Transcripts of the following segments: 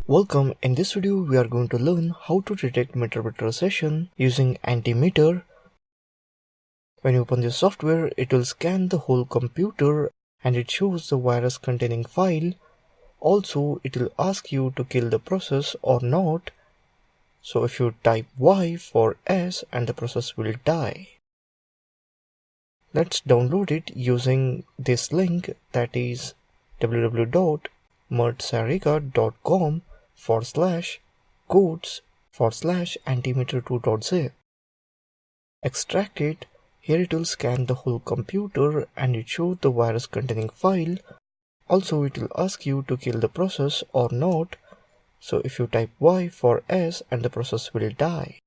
Welcome. In this video we are going to learn how to detect meterpreter session using Antimeter. When you open this software, it will scan the whole computer and it shows the virus containing file. Also, it will ask you to kill the process or not. So if you type Y for S and the process will die. Let's download it using this link, that is www.meterpreter.com/codes/antimeter2.zip. Extract it. Here it will scan the whole computer and it shows the virus containing file. Also, it will ask you to kill the process or not. So if you type Y for S and the process will die.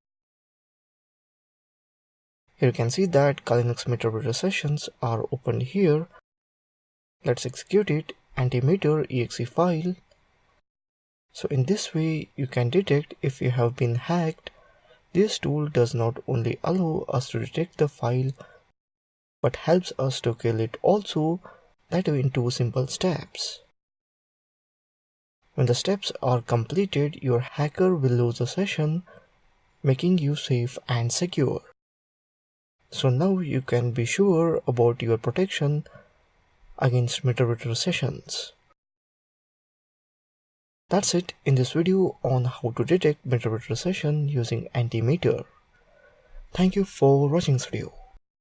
Here you can see that Linux meterpreter sessions are opened here. Let's execute it. Antimeter exe file. So in this way you can detect if you have been hacked. This tool does not only allow us to detect the file but helps us to kill it also, that in 2 simple steps. When the steps are completed, your hacker will lose the session, making you safe and secure. So now you can be sure about your protection against meterpreter sessions. That's it in this video on how to detect meterpreter session using Antimeter. Thank you for watching this video.